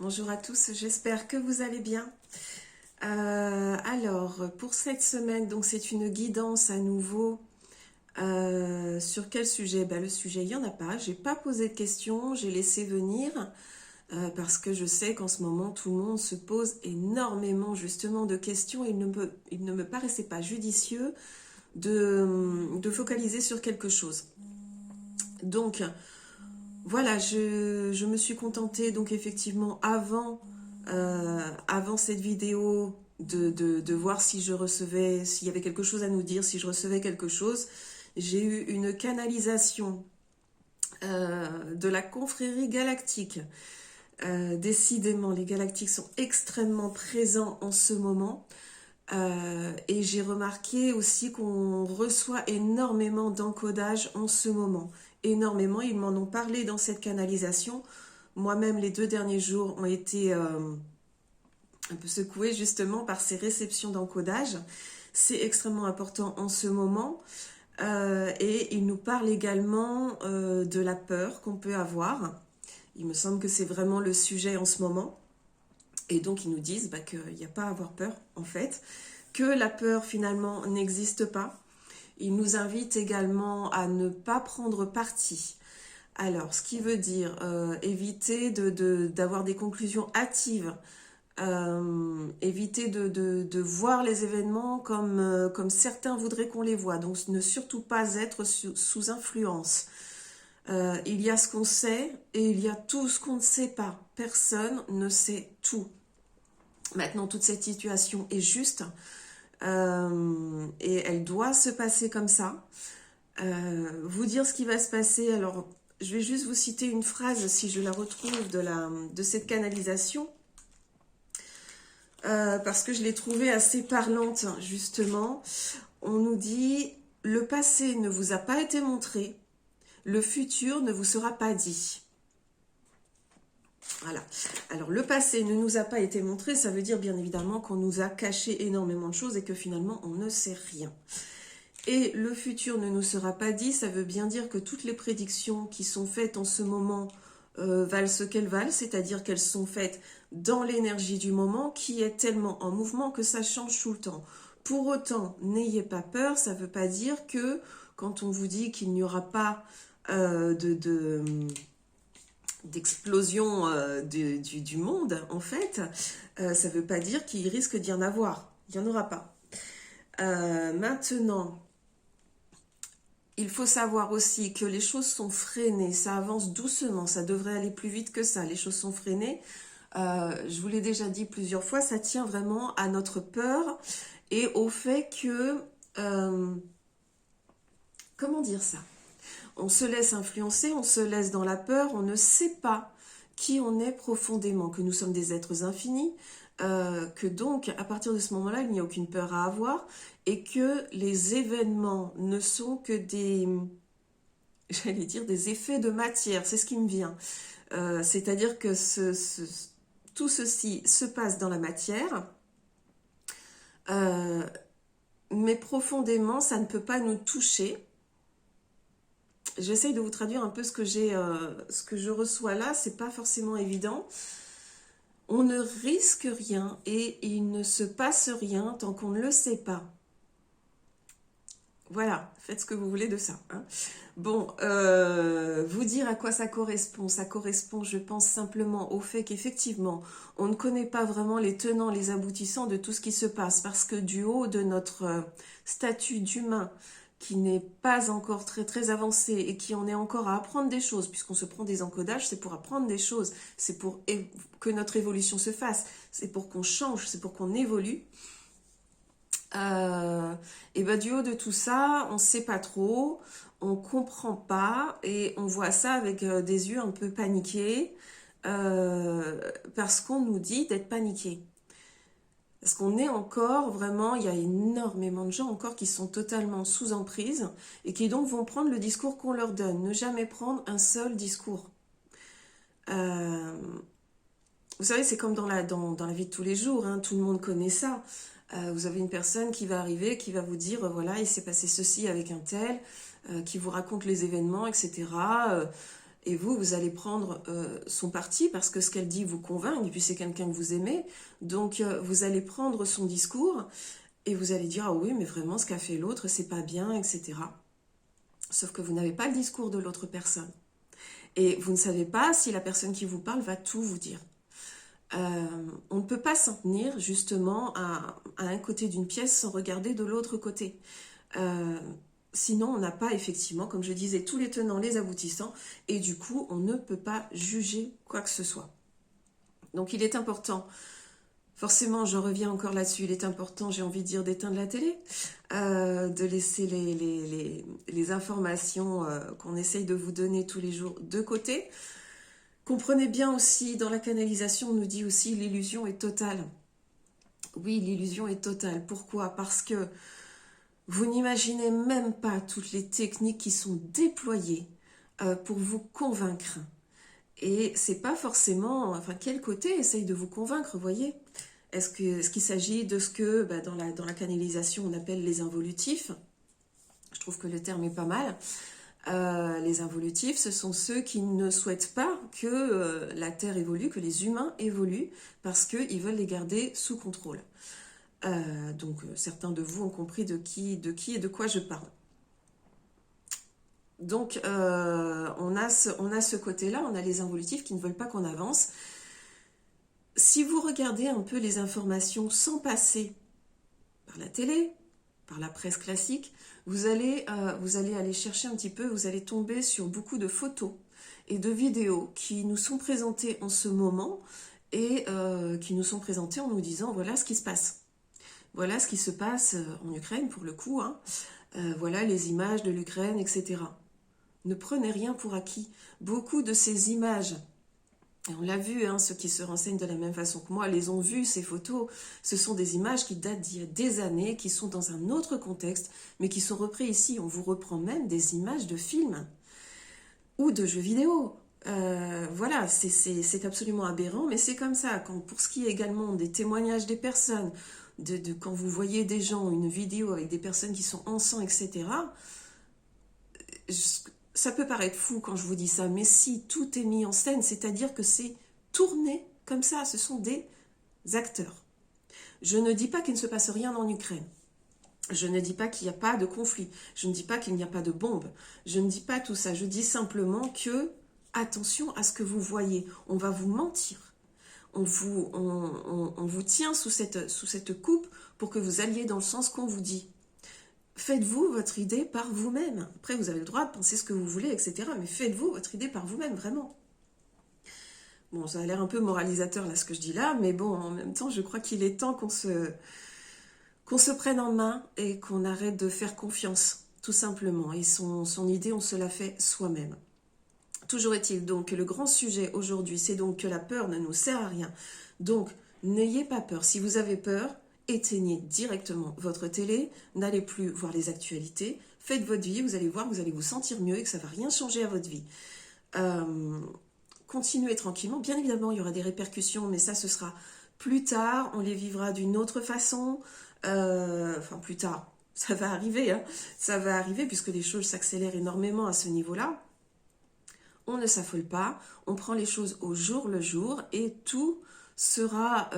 Bonjour à tous, j'espère que vous allez bien. Alors, pour cette semaine, donc c'est une guidance à nouveau. Sur quel sujet? Le sujet, il n'y en a pas. J'ai pas posé de questions, j'ai laissé venir parce que je sais qu'en ce moment, tout le monde se pose énormément justement de questions. Il ne me paraissait pas judicieux de focaliser sur quelque chose. Donc, voilà, je me suis contentée, donc effectivement, avant cette vidéo, de voir si je recevais, s'il y avait quelque chose à nous dire, si je recevais quelque chose. J'ai eu une canalisation de la confrérie galactique. Décidément, les galactiques sont extrêmement présents en ce moment. Et j'ai remarqué aussi qu'on reçoit énormément d'encodage en ce moment. Énormément, ils m'en ont parlé dans cette canalisation. Moi-même, les 2 derniers jours ont été un peu secoués justement par ces réceptions d'encodage. C'est extrêmement important en ce moment. Et ils nous parlent également de la peur qu'on peut avoir. Il me semble que c'est vraiment le sujet en ce moment. Et donc, ils nous disent qu'il n'y a pas à avoir peur, en fait, que la peur, finalement, n'existe pas. Ils nous invitent également à ne pas prendre parti. Alors, ce qui veut dire éviter d'avoir des conclusions hâtives, éviter de voir les événements comme certains voudraient qu'on les voit. Donc, ne surtout pas être sous influence. Il y a ce qu'on sait et il y a tout ce qu'on ne sait pas. Personne ne sait tout. Maintenant, toute cette situation est juste et elle doit se passer comme ça. Vous dire ce qui va se passer, alors je vais juste vous citer une phrase si je la retrouve de cette canalisation parce que je l'ai trouvée assez parlante justement. On nous dit « Le passé ne vous a pas été montré, le futur ne vous sera pas dit ». Voilà. Alors, le passé ne nous a pas été montré, ça veut dire bien évidemment qu'on nous a caché énormément de choses et que finalement, on ne sait rien. Et le futur ne nous sera pas dit, ça veut bien dire que toutes les prédictions qui sont faites en ce moment valent ce qu'elles valent, c'est-à-dire qu'elles sont faites dans l'énergie du moment qui est tellement en mouvement que ça change tout le temps. Pour autant, n'ayez pas peur, ça ne veut pas dire que quand on vous dit qu'il n'y aura pas d'explosion du monde, en fait, ça ne veut pas dire qu'il risque d'y en avoir. Il n'y en aura pas. Maintenant, il faut savoir aussi que les choses sont freinées, ça avance doucement, ça devrait aller plus vite que ça. Les choses sont freinées. Je vous l'ai déjà dit plusieurs fois, ça tient vraiment à notre peur et au fait que... comment dire ça ? On se laisse influencer, on se laisse dans la peur, on ne sait pas qui on est profondément, que nous sommes des êtres infinis, que donc à partir de ce moment-là, il n'y a aucune peur à avoir et que les événements ne sont que j'allais dire des effets de matière, c'est ce qui me vient. C'est-à-dire que tout ceci se passe dans la matière, mais profondément, ça ne peut pas nous toucher. J'essaye de vous traduire un peu ce que je reçois là, c'est pas forcément évident. On ne risque rien et il ne se passe rien tant qu'on ne le sait pas. Voilà, faites ce que vous voulez de ça. Hein. Bon, vous dire à quoi ça correspond. Ça correspond, je pense, simplement au fait qu'effectivement, on ne connaît pas vraiment les tenants, les aboutissants de tout ce qui se passe parce que du haut de notre statut d'humain, qui n'est pas encore très très avancé et qui en est encore à apprendre des choses, puisqu'on se prend des encodages, c'est pour apprendre des choses, c'est pour que notre évolution se fasse, c'est pour qu'on change, c'est pour qu'on évolue. Et du haut de tout ça, on ne sait pas trop, on comprend pas et on voit ça avec des yeux un peu paniqués parce qu'on nous dit d'être paniqués. Parce qu'on est encore vraiment, il y a énormément de gens encore qui sont totalement sous emprise et qui donc vont prendre le discours qu'on leur donne. Ne jamais prendre un seul discours. Vous savez, c'est comme dans la vie de tous les jours, hein, tout le monde connaît ça. Vous avez une personne qui va arriver, qui va vous dire, voilà, il s'est passé ceci avec un tel, qui vous raconte les événements, etc. Et vous allez prendre son parti parce que ce qu'elle dit vous convainc, et puis c'est quelqu'un que vous aimez. Donc, vous allez prendre son discours et vous allez dire « Ah oui, mais vraiment, ce qu'a fait l'autre, c'est pas bien, etc. » Sauf que vous n'avez pas le discours de l'autre personne. Et vous ne savez pas si la personne qui vous parle va tout vous dire. On ne peut pas s'en tenir justement à un côté d'une pièce sans regarder de l'autre côté. Sinon, on n'a pas effectivement, comme je disais, tous les tenants, les aboutissants, et du coup, on ne peut pas juger quoi que ce soit. Donc, il est important, forcément, je reviens encore là-dessus, il est important, j'ai envie de dire, d'éteindre la télé, de laisser les informations qu'on essaye de vous donner tous les jours de côté. Comprenez bien aussi, dans la canalisation, on nous dit aussi l'illusion est totale. Oui, l'illusion est totale. Pourquoi? Parce que vous n'imaginez même pas toutes les techniques qui sont déployées pour vous convaincre. Et c'est pas forcément... Enfin, quel côté essaye de vous convaincre, voyez? Est-ce qu'il s'agit de ce que dans la canalisation on appelle les involutifs? Je trouve que le terme est pas mal. Les involutifs, ce sont ceux qui ne souhaitent pas que la Terre évolue, que les humains évoluent, parce qu'ils veulent les garder sous contrôle. Donc certains de vous ont compris de qui et de quoi je parle. Donc on a ce côté-là, on a les involutifs qui ne veulent pas qu'on avance. Si vous regardez un peu les informations sans passer par la télé, par la presse classique, vous allez aller chercher un petit peu, vous allez tomber sur beaucoup de photos et de vidéos qui nous sont présentées en ce moment et qui nous sont présentées en nous disant voilà ce qui se passe. Voilà ce qui se passe en Ukraine pour le coup, hein. Voilà les images de l'Ukraine, etc. Ne prenez rien pour acquis. Beaucoup de ces images, et on l'a vu, hein, ceux qui se renseignent de la même façon que moi les ont vues, ces photos. Ce sont des images qui datent d'il y a des années, qui sont dans un autre contexte, mais qui sont reprises ici. On vous reprend même des images de films ou de jeux vidéo. Voilà, c'est absolument aberrant, mais c'est comme ça. Pour ce qui est également des témoignages des personnes, quand vous voyez des gens, une vidéo avec des personnes qui sont en sang, etc., ça peut paraître fou quand je vous dis ça, mais si tout est mis en scène, c'est-à-dire que c'est tourné comme ça, ce sont des acteurs. Je ne dis pas qu'il ne se passe rien en Ukraine. Je ne dis pas qu'il n'y a pas de conflit. Je ne dis pas qu'il n'y a pas de bombes. Je ne dis pas tout ça. Je dis simplement que, attention à ce que vous voyez. On va vous mentir. On vous tient sous cette coupe pour que vous alliez dans le sens qu'on vous dit. Faites-vous votre idée par vous-même. Après, vous avez le droit de penser ce que vous voulez, etc. Mais faites-vous votre idée par vous-même, vraiment. Bon, ça a l'air un peu moralisateur, là, ce que je dis là, mais bon, en même temps, je crois qu'il est temps qu'on se prenne en main et qu'on arrête de faire confiance, tout simplement. Et son idée, on se la fait soi-même. Toujours est-il donc que le grand sujet aujourd'hui, c'est donc que la peur ne nous sert à rien. Donc, n'ayez pas peur. Si vous avez peur, éteignez directement votre télé, n'allez plus voir les actualités, faites votre vie, vous allez voir, vous allez vous sentir mieux et que ça ne va rien changer à votre vie. Continuez tranquillement. Bien évidemment, il y aura des répercussions, mais ça, ce sera plus tard. On les vivra d'une autre façon. Enfin, plus tard. Ça va arriver, hein. Ça va arriver puisque les choses s'accélèrent énormément à ce niveau-là. On ne s'affole pas, on prend les choses au jour le jour et tout sera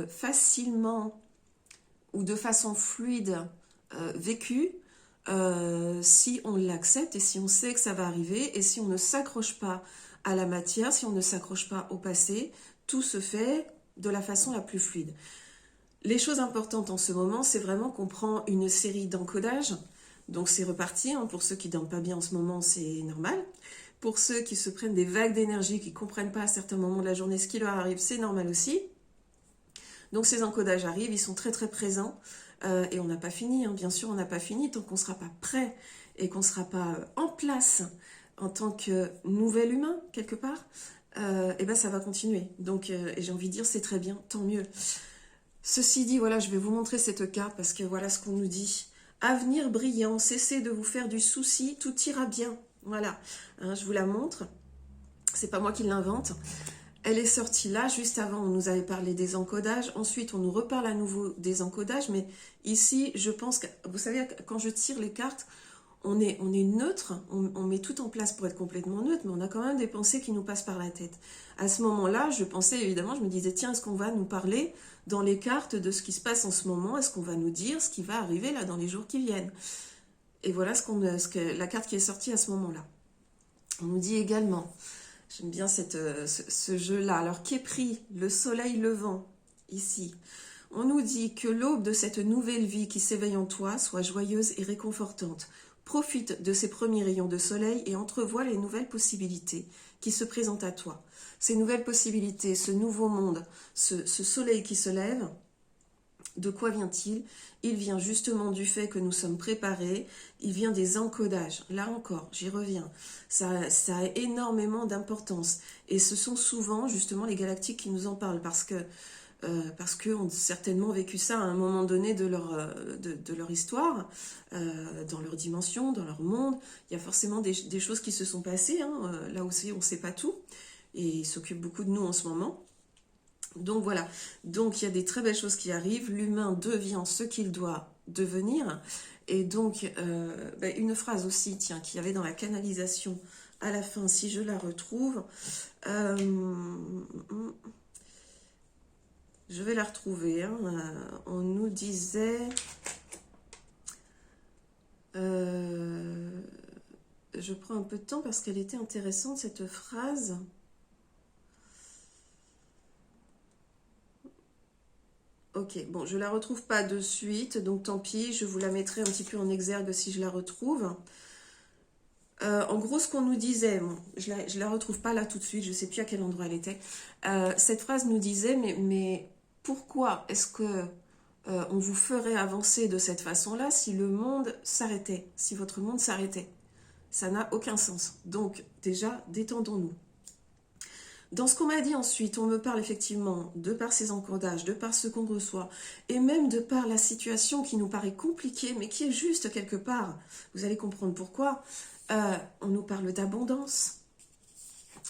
facilement ou de façon fluide vécu si on l'accepte et si on sait que ça va arriver et si on ne s'accroche pas à la matière, si on ne s'accroche pas au passé, tout se fait de la façon la plus fluide. Les choses importantes en ce moment, c'est vraiment qu'on prend une série d'encodages. Donc c'est reparti, hein. Pour ceux qui ne dorment pas bien en ce moment, c'est normal. Pour ceux qui se prennent des vagues d'énergie, qui ne comprennent pas à certains moments de la journée ce qui leur arrive, c'est normal aussi. Donc ces encodages arrivent, ils sont très très présents. Et on n'a pas fini, hein. Bien sûr on n'a pas fini. Tant qu'on ne sera pas prêt et qu'on ne sera pas en place en tant que nouvel humain, quelque part, et ben ça va continuer. Donc et j'ai envie de dire, c'est très bien, tant mieux. Ceci dit, voilà, je vais vous montrer cette carte parce que voilà ce qu'on nous dit. Avenir brillant, cessez de vous faire du souci, tout ira bien. Voilà, hein, je vous la montre. C'est pas moi qui l'invente. Elle est sortie là, juste avant, on nous avait parlé des encodages. Ensuite, on nous reparle à nouveau des encodages. Mais ici, je pense que, vous savez, quand je tire les cartes, on est neutre, on met tout en place pour être complètement neutre, mais on a quand même des pensées qui nous passent par la tête. À ce moment-là, je pensais évidemment, je me disais, tiens, est-ce qu'on va nous parler dans les cartes de ce qui se passe en ce moment? Est-ce qu'on va nous dire ce qui va arriver là dans les jours qui viennent? Et voilà la carte qui est sortie à ce moment-là. On nous dit également, j'aime bien ce jeu-là, alors qu'est pris le soleil levant, ici. On nous dit que l'aube de cette nouvelle vie qui s'éveille en toi soit joyeuse et réconfortante. Profite de ces premiers rayons de soleil et entrevois les nouvelles possibilités qui se présentent à toi. Ces nouvelles possibilités, ce nouveau monde, ce soleil qui se lève, de quoi vient-il? Il vient justement du fait que nous sommes préparés, il vient des encodages. Là encore, j'y reviens. Ça a énormément d'importance. Et ce sont souvent justement les galactiques qui nous en parlent parce qu'eux ont certainement vécu ça à un moment donné de leur histoire, dans leur dimension, dans leur monde. Il y a forcément des choses qui se sont passées, hein, là aussi on ne sait pas tout, et ils s'occupent beaucoup de nous en ce moment. Donc voilà, donc il y a des très belles choses qui arrivent, l'humain devient ce qu'il doit devenir, et donc une phrase aussi, tiens, qu'il y avait dans la canalisation à la fin, si je la retrouve, je vais la retrouver, hein. On nous disait, je prends un peu de temps parce qu'elle était intéressante cette phrase. Ok, bon, je la retrouve pas de suite, donc tant pis, je vous la mettrai un petit peu en exergue si je la retrouve. En gros, ce qu'on nous disait, bon, je la retrouve pas là tout de suite, je sais plus à quel endroit elle était. Cette phrase nous disait, mais pourquoi est-ce que on vous ferait avancer de cette façon-là si le monde s'arrêtait, si votre monde s'arrêtait? Ça n'a aucun sens. Donc, déjà, détendons-nous. Dans ce qu'on m'a dit ensuite, on me parle effectivement de par ces encodages, de par ce qu'on reçoit, et même de par la situation qui nous paraît compliquée, mais qui est juste quelque part. Vous allez comprendre pourquoi. On nous parle d'abondance.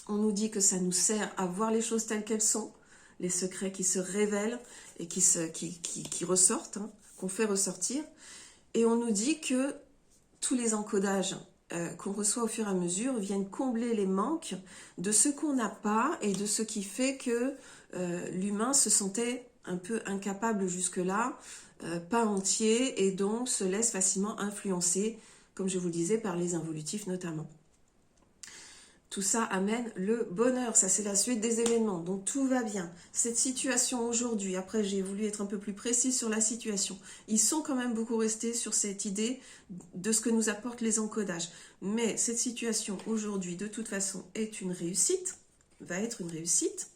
On nous dit que ça nous sert à voir les choses telles qu'elles sont, les secrets qui se révèlent et qui ressortent, hein, qu'on fait ressortir. Et on nous dit que tous les encodages qu'on reçoit au fur et à mesure viennent combler les manques de ce qu'on n'a pas et de ce qui fait que l'humain se sentait un peu incapable jusque-là, pas entier, et donc se laisse facilement influencer, comme je vous le disais, par les involutifs notamment. Tout ça amène le bonheur, ça c'est la suite des événements, donc tout va bien. Cette situation aujourd'hui, après j'ai voulu être un peu plus précise sur la situation, ils sont quand même beaucoup restés sur cette idée de ce que nous apportent les encodages. Mais cette situation aujourd'hui, de toute façon, est une réussite, va être une réussite.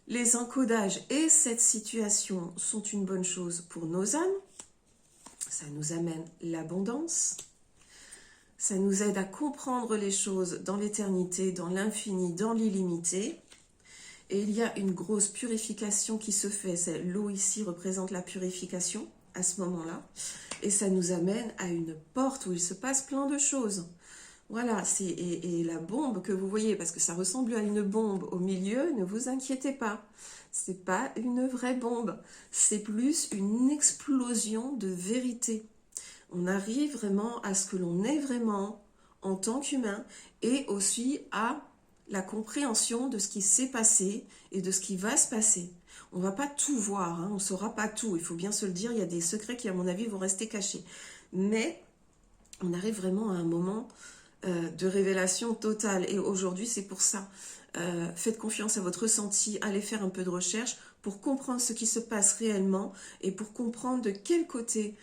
Les encodages et cette situation sont une bonne chose pour nos âmes, ça nous amène l'abondance. Ça nous aide à comprendre les choses dans l'éternité, dans l'infini, dans l'illimité. Et il y a une grosse purification qui se fait. L'eau ici représente la purification à ce moment-là. Et ça nous amène à une porte où il se passe plein de choses. Voilà, et la bombe que vous voyez, parce que ça ressemble à une bombe au milieu, ne vous inquiétez pas. C'est pas une vraie bombe. C'est plus une explosion de vérité. On arrive vraiment à ce que l'on est vraiment en tant qu'humain et aussi à la compréhension de ce qui s'est passé et de ce qui va se passer. On ne va pas tout voir, hein, on ne saura pas tout, il faut bien se le dire, il y a des secrets qui à mon avis vont rester cachés. Mais on arrive vraiment à un moment de révélation totale et aujourd'hui c'est pour ça. Faites confiance à votre ressenti, allez faire un peu de recherche pour comprendre ce qui se passe réellement et pour comprendre de quel côté...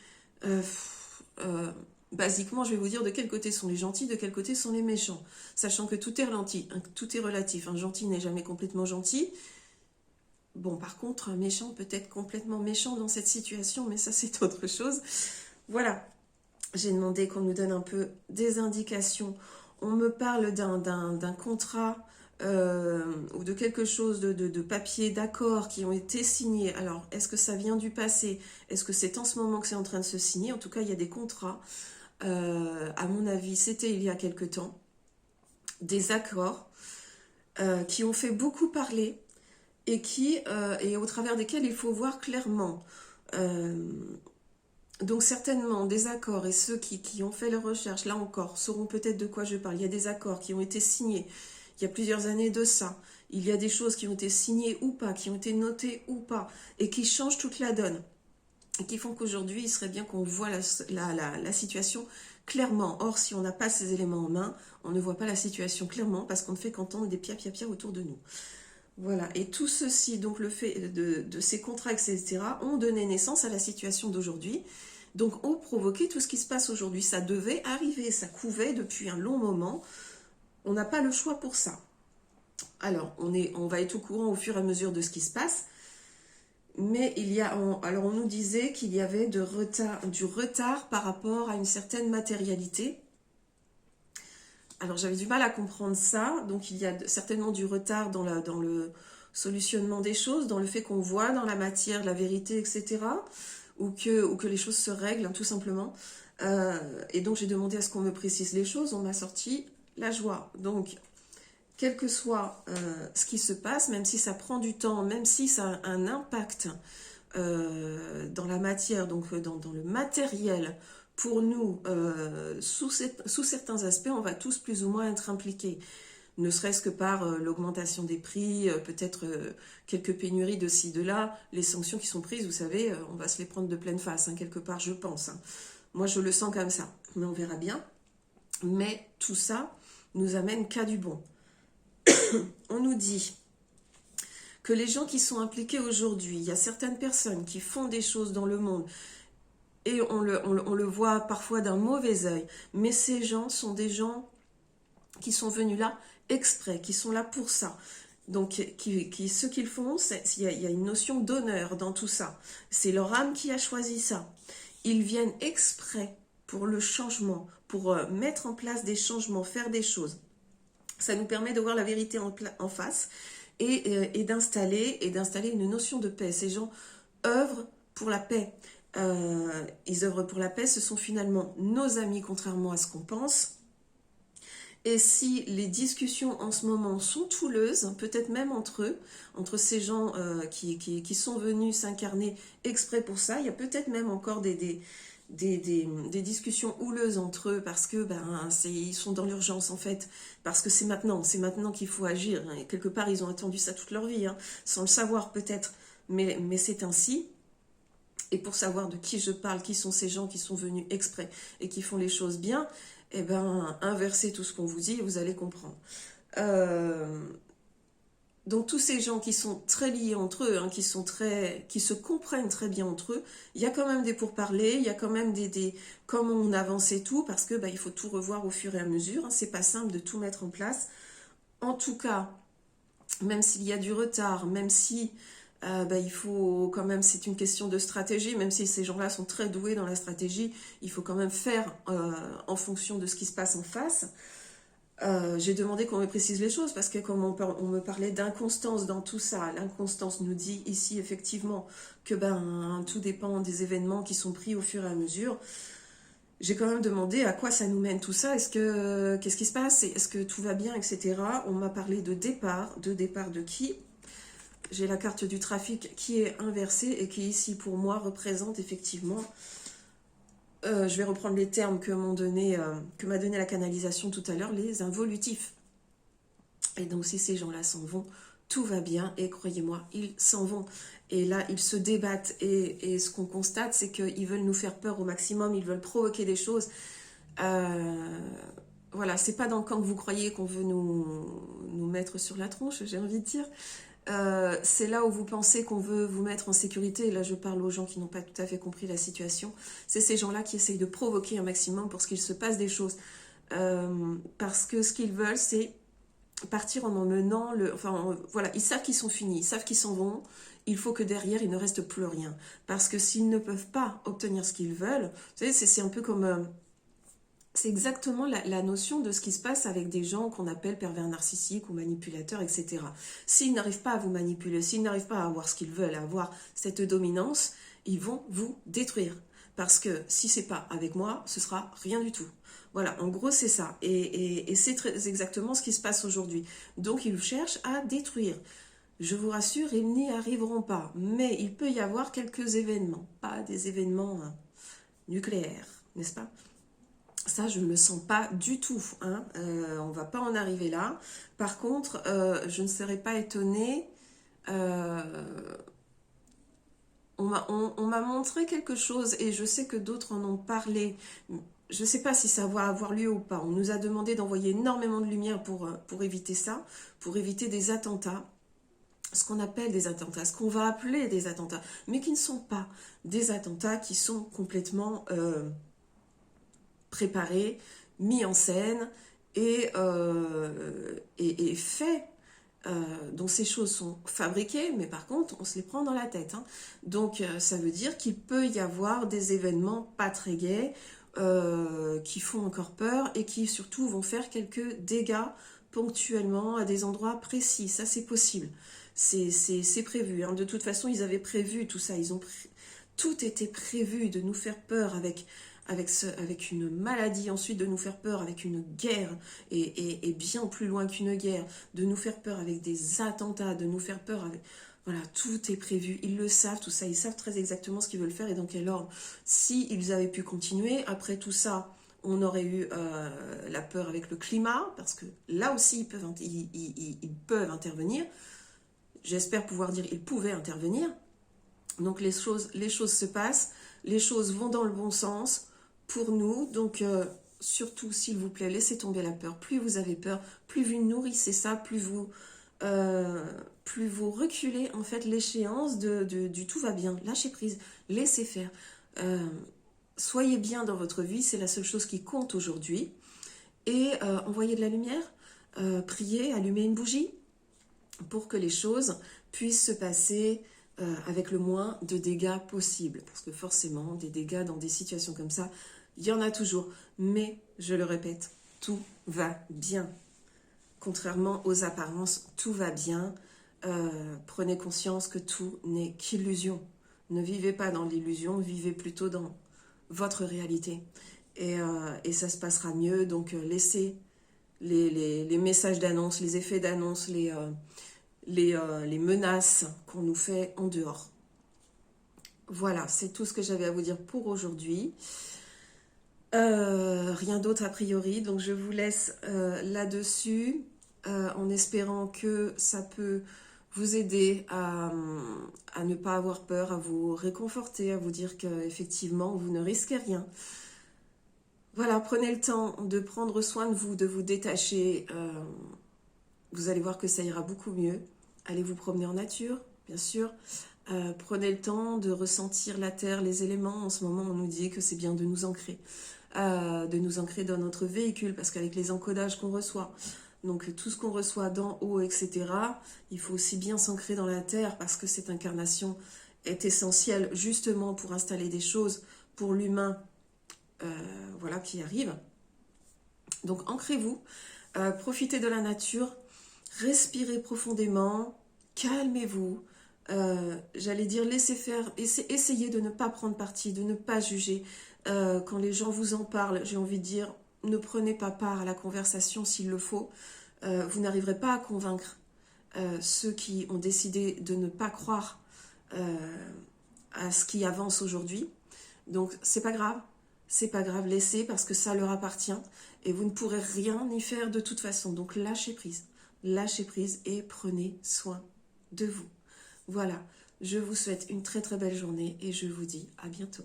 basiquement, je vais vous dire de quel côté sont les gentils, de quel côté sont les méchants. Sachant que tout est relatif, tout est relatif. Un gentil n'est jamais complètement gentil. Bon, par contre, un méchant peut être complètement méchant dans cette situation, mais ça, c'est autre chose. Voilà. J'ai demandé qu'on nous donne un peu des indications. On me parle d'un contrat ou de quelque chose de papier, d'accords qui ont été signés. Alors, est-ce que ça vient du passé? Est-ce que c'est en ce moment que c'est en train de se signer? En tout cas, il y a des contrats. À mon avis, c'était il y a quelque temps. Des accords qui ont fait beaucoup parler et au travers desquels il faut voir clairement. Donc certainement des accords, et ceux qui ont fait les recherches, là encore, sauront peut-être de quoi je parle. Il y a des accords qui ont été signés il y a plusieurs années de ça. Il y a des choses qui ont été signées ou pas, qui ont été notées ou pas, et qui changent toute la donne. Et qui font qu'aujourd'hui, il serait bien qu'on voit la situation clairement. Or, si on n'a pas ces éléments en main, on ne voit pas la situation clairement parce qu'on ne fait qu'entendre des pia autour de nous. Voilà, et tout ceci, donc le fait de ces contrats, etc., ont donné naissance à la situation d'aujourd'hui, donc ont provoqué tout ce qui se passe aujourd'hui. Ça devait arriver, ça couvait depuis un long moment, on n'a pas le choix pour ça. Alors, on va être au courant au fur et à mesure de ce qui se passe, mais alors on nous disait qu'il y avait du retard par rapport à une certaine matérialité. Alors j'avais du mal à comprendre ça, donc il y a certainement du retard dans le solutionnement des choses, dans le fait qu'on voit dans la matière la vérité, etc. Ou que les choses se règlent, hein, tout simplement. Et donc j'ai demandé à ce qu'on me précise les choses, on m'a sorti la joie. Donc, quel que soit ce qui se passe, même si ça prend du temps, même si ça a un impact dans la matière, donc dans le matériel, pour nous, sous certains aspects, on va tous plus ou moins être impliqués. Ne serait-ce que par l'augmentation des prix, peut-être quelques pénuries de ci, de là, les sanctions qui sont prises, vous savez, on va se les prendre de pleine face, hein, quelque part, je pense. Hein. Moi, je le sens comme ça, mais on verra bien. Mais tout ça nous amène qu'à du bon. On nous dit que les gens qui sont impliqués aujourd'hui, il y a certaines personnes qui font des choses dans le monde, et on le voit parfois d'un mauvais œil, mais ces gens sont des gens qui sont venus là exprès, qui sont là pour ça. Donc, ce qu'ils font, il y a une notion d'honneur dans tout ça. C'est leur âme qui a choisi ça. Ils viennent exprès pour le changement, pour mettre en place des changements, faire des choses. Ça nous permet de voir la vérité en face et d'installer une notion de paix. Ces gens œuvrent pour la paix. Ils œuvrent pour la paix, ce sont finalement nos amis, contrairement à ce qu'on pense. Et si les discussions en ce moment sont houleuses, peut-être même entre eux, entre ces gens qui sont venus s'incarner exprès pour ça, il y a peut-être même encore des discussions houleuses entre eux parce que ils sont dans l'urgence en fait, parce que c'est maintenant qu'il faut agir. Et quelque part, ils ont attendu ça toute leur vie, hein, sans le savoir peut-être, mais c'est ainsi. Et pour savoir de qui je parle, qui sont ces gens qui sont venus exprès et qui font les choses bien, eh ben, inversez tout ce qu'on vous dit et vous allez comprendre. Donc tous ces gens qui sont très liés entre eux, hein, qui se comprennent très bien entre eux, il y a quand même des pourparlers, il y a quand même comment on avance et tout, parce que il faut tout revoir au fur et à mesure, hein, c'est pas simple de tout mettre en place. En tout cas, même s'il y a du retard, même si il faut quand même, c'est une question de stratégie, même si ces gens-là sont très doués dans la stratégie, il faut quand même faire en fonction de ce qui se passe en face. J'ai demandé qu'on me précise les choses parce que comme on me parlait d'inconstance dans tout ça, l'inconstance nous dit ici effectivement que tout dépend des événements qui sont pris au fur et à mesure. J'ai quand même demandé à quoi ça nous mène tout ça, qu'est-ce qui se passe, est-ce que tout va bien, etc. On m'a parlé de départ de qui? J'ai la carte du trafic qui est inversée et qui ici pour moi représente effectivement, je vais reprendre les termes que m'a donné la canalisation tout à l'heure, les involutifs. Et donc si ces gens-là s'en vont, tout va bien et croyez-moi, ils s'en vont. Et là, ils se débattent et ce qu'on constate, c'est qu'ils veulent nous faire peur au maximum, ils veulent provoquer des choses. Voilà, c'est pas dans le camp que vous croyez qu'on veut nous mettre sur la tronche, j'ai envie de dire. C'est là où vous pensez qu'on veut vous mettre en sécurité. Et là, je parle aux gens qui n'ont pas tout à fait compris la situation. C'est ces gens-là qui essayent de provoquer un maximum pour qu'il se passe des choses. Parce que ce qu'ils veulent, c'est partir en emmenant voilà, ils savent qu'ils sont finis, ils savent qu'ils s'en vont. Il faut que derrière, il ne reste plus rien. Parce que s'ils ne peuvent pas obtenir ce qu'ils veulent, vous savez, c'est un peu comme... c'est exactement la notion de ce qui se passe avec des gens qu'on appelle pervers narcissiques ou manipulateurs, etc. S'ils n'arrivent pas à vous manipuler, s'ils n'arrivent pas à avoir ce qu'ils veulent, à avoir cette dominance, ils vont vous détruire. Parce que si c'est pas avec moi, ce sera rien du tout. Voilà, en gros c'est ça. Et c'est exactement ce qui se passe aujourd'hui. Donc ils cherchent à détruire. Je vous rassure, ils n'y arriveront pas. Mais il peut y avoir quelques événements. Pas des événements nucléaire, n'est-ce pas? Ça, je ne le sens pas du tout, hein. On ne va pas en arriver là. Par contre, je ne serais pas étonnée. On m'a montré quelque chose et je sais que d'autres en ont parlé. Je ne sais pas si ça va avoir lieu ou pas. On nous a demandé d'envoyer énormément de lumière pour éviter ça, pour éviter des attentats. Ce qu'on appelle des attentats, ce qu'on va appeler des attentats, mais qui ne sont pas des attentats, qui sont complètement préparés, mis en scène et faits, dont ces choses sont fabriquées, mais par contre, on se les prend dans la tête, hein. Donc, ça veut dire qu'il peut y avoir des événements pas très gais, qui font encore peur et qui surtout vont faire quelques dégâts ponctuellement à des endroits précis. Ça, c'est possible. C'est prévu, hein. De toute façon, ils avaient prévu tout ça. Tout était prévu de nous faire peur avec une maladie, ensuite de nous faire peur avec une guerre, et bien plus loin qu'une guerre, de nous faire peur avec des attentats, de nous faire peur avec... Voilà, tout est prévu, ils le savent, tout ça, ils savent très exactement ce qu'ils veulent faire et dans quel ordre. Si ils avaient pu continuer, après tout ça, on aurait eu la peur avec le climat, parce que là aussi, ils peuvent intervenir. J'espère pouvoir dire ils pouvaient intervenir. Donc les choses se passent, les choses vont dans le bon sens pour nous. Donc surtout, s'il vous plaît, laissez tomber la peur. Plus vous avez peur, plus vous nourrissez ça, plus vous reculez en fait l'échéance du tout va bien. Lâchez prise, laissez faire. Soyez bien dans votre vie, c'est la seule chose qui compte aujourd'hui. Et envoyez de la lumière, priez, allumez une bougie pour que les choses puissent se passer avec le moins de dégâts possible. Parce que forcément, des dégâts dans des situations comme ça, il y en a toujours. Mais, je le répète, tout va bien. Contrairement aux apparences, tout va bien. Prenez conscience que tout n'est qu'illusion. Ne vivez pas dans l'illusion, vivez plutôt dans votre réalité. Et ça se passera mieux. Donc, laissez les messages d'annonce, les effets d'annonce, les menaces qu'on nous fait en dehors. Voilà, c'est tout ce que j'avais à vous dire pour aujourd'hui. Rien d'autre a priori, donc je vous laisse là-dessus, en espérant que ça peut vous aider à ne pas avoir peur, à vous réconforter, à vous dire qu'effectivement, vous ne risquez rien. Voilà, prenez le temps de prendre soin de vous détacher. Vous allez voir que ça ira beaucoup mieux. Allez vous promener en nature, bien sûr. Prenez le temps de ressentir la terre, les éléments. En ce moment, on nous dit que c'est bien de nous ancrer. De nous ancrer dans notre véhicule, parce qu'avec les encodages qu'on reçoit, donc tout ce qu'on reçoit d'en haut, etc., il faut aussi bien s'ancrer dans la terre, parce que cette incarnation est essentielle justement pour installer des choses pour l'humain, voilà, qui arrive. Donc ancrez-vous, profitez de la nature, respirez profondément, calmez-vous, j'allais dire laissez faire, essayez de ne pas prendre parti, de ne pas juger. Quand les gens vous en parlent, j'ai envie de dire, ne prenez pas part à la conversation s'il le faut. Vous n'arriverez pas à convaincre ceux qui ont décidé de ne pas croire à ce qui avance aujourd'hui. Donc c'est pas grave, laissez, parce que ça leur appartient et vous ne pourrez rien y faire de toute façon. Donc lâchez prise et prenez soin de vous. Voilà, je vous souhaite une très très belle journée et je vous dis à bientôt.